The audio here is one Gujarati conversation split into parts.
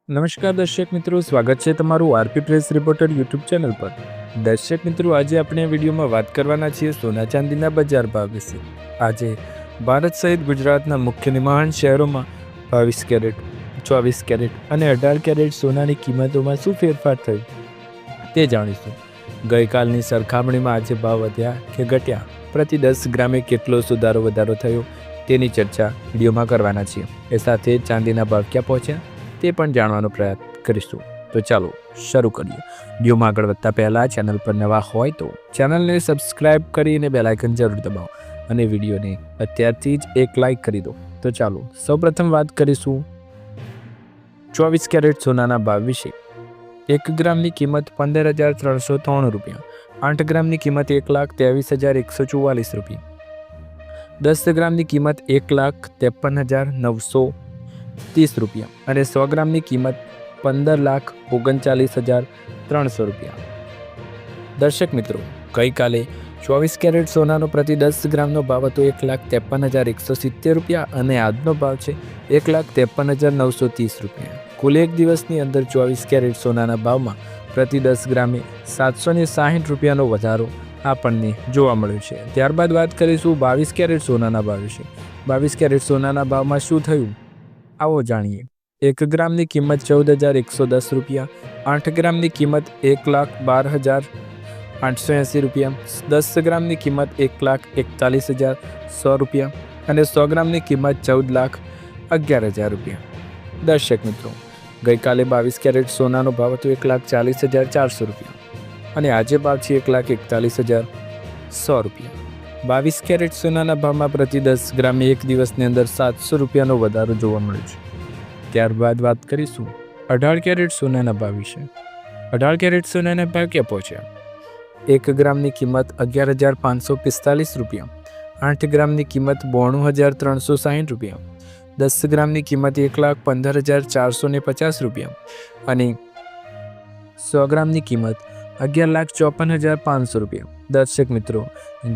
નમસ્કાર દર્શક મિત્રો, સ્વાગત છે તમારું RP press reporter YouTube channel પર। દર્શક મિત્રો, આજે આપણે વિડીયોમાં વાત કરવાના છીએ સોના ચાંદીના બજાર ભાવ વિશે। આજે ભારત સહિત ગુજરાતના મુખ્ય મહાન શહેરોમાં 22 કેરેટ, 24 કેરેટ અને 18 કેરેટ સોનાની કિંમતોમાં શું ફેરફાર થયો તે જાણીશું। ગઈકાલની સરખામણીમાં આજે ભાવ વધ્યા કે ઘટ્યા, પ્રતિ 10 ગ્રામે કેટલો વધારો થયો તેની ચર્ચા વિડીયોમાં કરવાના છીએ। એ સાથે ચાંદીના ભાવ ક્યાં પહોંચ્યા તે પણ જાણવાનો પ્રયાસ કરીશું। તો ચાલો શરૂ કરીએ। વિડીયોમાં આગળ વધતા પહેલાં ચેનલ પર નવા હોય તો ચેનલને સબસ્ક્રાઇબ કરીને બેલ આઇકન જરૂર દબાવો અને વિડીયોને અત્યારથી જ એક લાઇક કરી દો। તો ચાલો સૌપ્રથમ વાત કરીશું 24 કેરેટ સોનાના ભાવ વિશે। 1 ગ્રામની કિંમત 15,303 રૂપિયા, 8 ગ્રામની કિંમત 1,23,144 રૂપિયા, 10 ગ્રામની કિંમત 1,53,930 રૂપિયા અને 100 ગ્રામની કિંમત 15,39,300 રૂપિયા। દર્શક મિત્રો, ગઈકાલે 24 કેરેટ સોનાનો પ્રતિ 10 ગ્રામનો ભાવ હતો 1,53,170 રૂપિયા અને આજનો ભાવ છે 1,53,930 રૂપિયા। કુલ એક દિવસની અંદર 24 કેરેટ સોનાના ભાવમાં પ્રતિ 10 ગ્રામે 760 રૂપિયાનો વધારો આપણને જોવા મળ્યો છે। ત્યારબાદ વાત કરીશું 22 કેરેટ સોનાના ભાવ વિશે। 22 કેરેટ સોનાના ભાવમાં શું થયું આવો જાણીએ। 1 ગ્રામની કિંમત 14,110 રૂપિયા, 8 ગ્રામની કિંમત 1,12,880 રૂપિયા, 10 ગ્રામની કિંમત 1,41,100 રૂપિયા અને 100 ગ્રામની કિંમત 14,11,000 રૂપિયા। દર્શક મિત્રો, ગઈકાલે 22 કેરેટ સોનાનો ભાવ હતો 1,40,400 રૂપિયા અને આજે ભાવ છે 1,41,100 રૂપિયા। 22 કેરેટ સોનાના ભાવમાં પ્રતિ 10 ગ્રામે એક દિવસની અંદર 700 રૂપિયાનો વધારો જોવા મળ્યો છે। ત્યારબાદ વાત કરીશું 18 કેરેટ સોનાના ભાવ વિશે। 18 કેરેટ સોનાના ભાવ ક્યાં પહોંચ્યા? 1 ગ્રામની કિંમત 11,545 રૂપિયા, 8 ગ્રામની કિંમત 92,360 રૂપિયા, 10 ગ્રામની કિંમત 1,15,450 રૂપિયા અને 100 ગ્રામની કિંમત 11,54,500 રૂપિયા। દર્શક મિત્રો,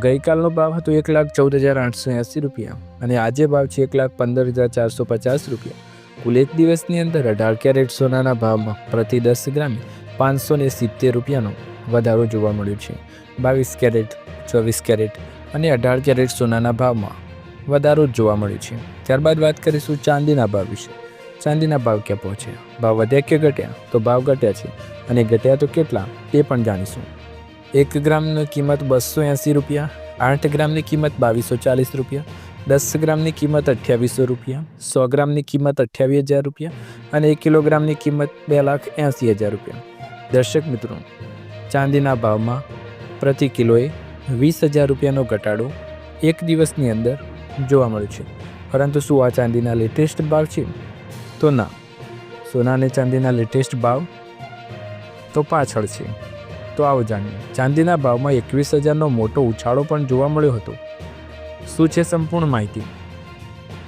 ગઈકાલનો ભાવ હતો 1,14,880 રૂપિયા અને આજે ભાવ છે 1,15,450 રૂપિયા। કુલ એક દિવસની અંદર 18 કેરેટ સોનાના ભાવમાં પ્રતિ 10 ગ્રામે 570 રૂપિયાનો વધારો જોવા મળ્યો છે। 22 કેરેટ, 24 કેરેટ અને 18 કેરેટ સોનાના ભાવમાં વધારો જોવા મળ્યો છે। ત્યારબાદ વાત કરીશું ચાંદીના ભાવ વિશે। ચાંદીના ભાવ ક્યાં પહોંચ્યા? ભાવ વધ્યા કે ઘટ્યા? તો ભાવ ઘટ્યા છે અને ઘટ્યા તો કેટલા એ પણ જાણીશું। 1 ગ્રામની કિંમત 280 રૂપિયા, 8 ગ્રામની કિંમત 2,240 રૂપિયા, 10 ગ્રામની કિંમત 2,800 રૂપિયા, 100 ગ્રામની કિંમત 28,000 રૂપિયા અને 1 કિલોગ્રામની કિંમત 2,80,000 રૂપિયા। દર્શક મિત્રો, ચાંદીના ભાવમાં પ્રતિ કિલોએ 20,000 રૂપિયાનો ઘટાડો એક દિવસની અંદર જોવા મળ્યો છે। પરંતુ શું આ ચાંદીના લેટેસ્ટ ભાવ છે? તો ના, સોના અને ચાંદીના લેટેસ્ટ ભાવ તો પાછળ છે। તો આવો જાણીએ। ચાંદીના ભાવમાં 21,000નો મોટો ઉછાળો પણ જોવા મળ્યો હતો। શું છે સંપૂર્ણ માહિતી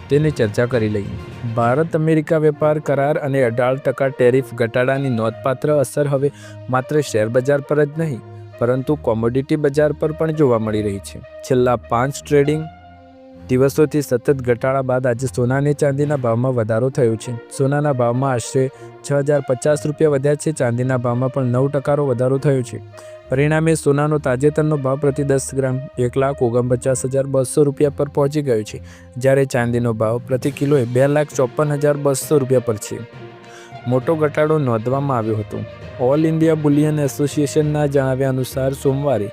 તેની ચર્ચા કરી લઈએ। ભારત અમેરિકા વેપાર કરાર અને 18% ટેરિફ ઘટાડાની નોંધપાત્ર અસર હવે માત્ર શેર બજાર પર જ નહીં પરંતુ કોમોડિટી બજાર પર પણ જોવા મળી રહી છે। છેલ્લા 5 ટ્રેડિંગ દિવસોથી સતત ઘટાડા બાદ આજે સોના અને ચાંદીના ભાવમાં વધારો થયો છે। સોનાના ભાવમાં આશરે 6,050 રૂપિયા વધ્યા છે, ચાંદીના ભાવમાં પણ 9% વધારો થયો છે। પરિણામે સોનાનો તાજેતરનો ભાવ પ્રતિ 10 ગ્રામ 1,49,200 રૂપિયા પર પહોંચી ગયો છે, જ્યારે ચાંદીનો ભાવ પ્રતિ કિલોએ 2,54,200 રૂપિયા પર છે। મોટો ઘટાડો નોંધવામાં આવ્યો હતો। ઓલ ઇન્ડિયા બુલિયન એસોસિએશનના જણાવ્યા અનુસાર સોમવારે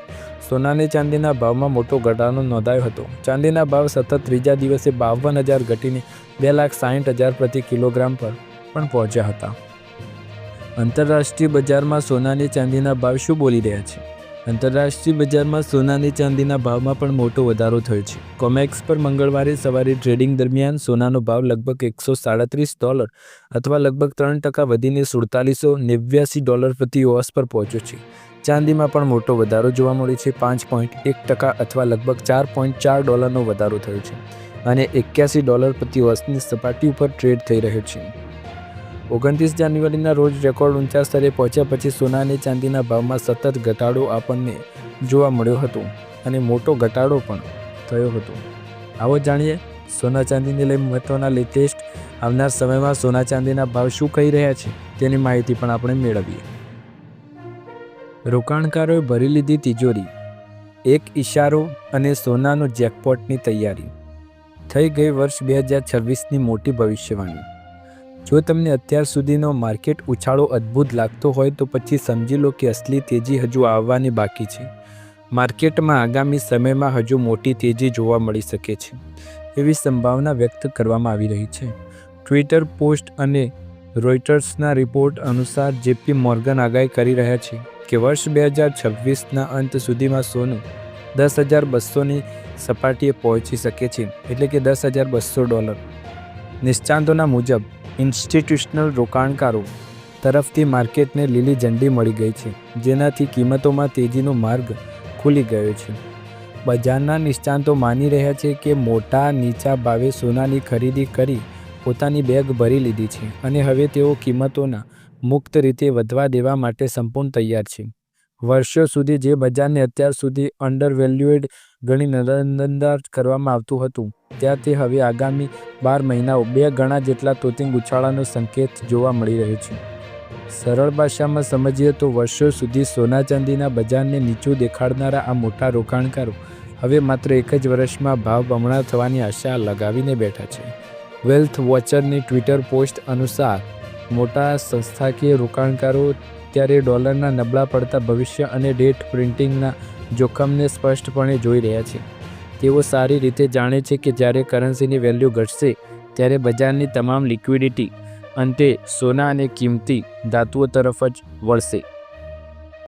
સોના અને ચાંદીના ભાવમાં મોટો ઘટાડો નોંધાયો હતો। ચાંદીના ભાવ સતત ત્રીજા દિવસે 52,000 ઘટીને 2,60,000 પ્રતિ કિલોગ્રામ પર પણ પહોંચ્યા હતા। આંતરરાષ્ટ્રીય બજારમાં સોના અને ચાંદીના ભાવ શું બોલી રહ્યા છે? આંતરરાષ્ટ્રીય બજારમાં સોના અને ચાંદીના ભાવમાં પણ મોટો વધારો થયો છે। કોમેક્સ પર મંગળવારે સવારે ટ્રેડિંગ દરમિયાન સોનાનો ભાવ લગભગ $137 અથવા લગભગ 3% વધીને $4,489 પ્રતિ ઓસ પર પહોંચ્યો છે। ચાંદીમાં પણ મોટો વધારો જોવા મળ્યો છે। 5.1% અથવા લગભગ $4.4નો વધારો થયો છે અને $81 પ્રતિ ઓસની સપાટી ઉપર ટ્રેડ થઈ રહ્યો છે। 29 જાન્યુઆરીના રોજ રેકોર્ડ ઊંચા સ્તરે પહોંચ્યા પછી સોના અને ચાંદીના ભાવમાં સતત ઘટાડો આપણને જોવા મળ્યો હતો અને મોટો ઘટાડો પણ થયો હતો। આવો જાણીએ સોના ચાંદીને લઈ મહત્ત્વના લેટેસ્ટ આવનાર સમયમાં સોના ચાંદીના ભાવ શું કહી રહ્યા છે તેની માહિતી પણ આપણે મેળવીએ. રોકાણકારોએ ભરી લીધી તિજોરી, એક ઇશારો અને સોનાનો જેકપોટની તૈયારી. થઈ ગઈ વર્ષ 2026ની મોટી ભવિષ્યવાણી. જો તમને અત્યાર સુધીનો માર્કેટ ઉછાળો અદ્ભુત લાગતો હોય તો પછી સમજી લો કે અસલી તેજી હજુ આવવાની બાકી છે. માર્કેટમાં આગામી સમયમાં હજુ મોટી તેજી જોવા મળી શકે છે એવી સંભાવના વ્યક્ત કરવામાં આવી રહી છે. ટ્વિટર પોસ્ટ અને રોયટર્સના રિપોર્ટ અનુસાર જેપી મોર્ગન આગાહી કરી રહ્યા છે કે વર્ષ 2026ના અંત સુધીમાં સોનું $10,200ની સપાટીએ પહોંચી શકે છે, એટલે કે $10,200. નિષ્ણાતોના મુજબ ઇન્સ્ટિટ્યુશનલ રોકાણકારો તરફથી માર્કેટને લીલી ઝંડી મળી ગઈ છે, જેનાથી કિંમતોમાં તેજીનો માર્ગ ખુલી ગયો છે. બજારના નિષ્ણાતો માની રહ્યા છે કે મોટા નીચા ભાવે સોનાની ખરીદી કરી પોતાની બેગ ભરી લીધી છે અને હવે તેઓ કિંમતોના મુક્ત રીતે વધવા દેવા માટે સંપૂર્ણ તૈયાર છે. વર્ષો સુધી જે બજારને અત્યાર સુધી અંડરવેલ્યુએડ ગણી નજરઅંદાજ કરવામાં આવતું હતું, ત્યાં તે હવે આગામી 12 મહિનાઓ 2 ગણા જેટલા તોતિંગ ઉછાળાનો સંકેત જોવા મળી રહ્યો છે. સરળ ભાષામાં સમજીએ તો વર્ષો સુધી સોના ચાંદીના બજારને નીચું દેખાડનારા આ મોટા રોકાણકારો હવે માત્ર એક જ વર્ષમાં ભાવ બમણા થવાની આશા લગાવીને બેઠા છે. વેલ્થ વોચરની ટ્વિટર પોસ્ટ અનુસાર મોટા સંસ્થાકીય રોકાણકારો ત્યારે ડોલરના નબળા પડતા ભવિષ્ય અને ડેટ પ્રિન્ટિંગના જોખમને સ્પષ્ટપણે જોઈ રહ્યા છે. તેઓ સારી રીતે જાણે છે કે જ્યારે કરન્સીની વેલ્યુ ઘટશે ત્યારે બજારની તમામ લિક્વિડિટી અંતે સોના અને કિંમતી ધાતુઓ તરફ જ વળશે.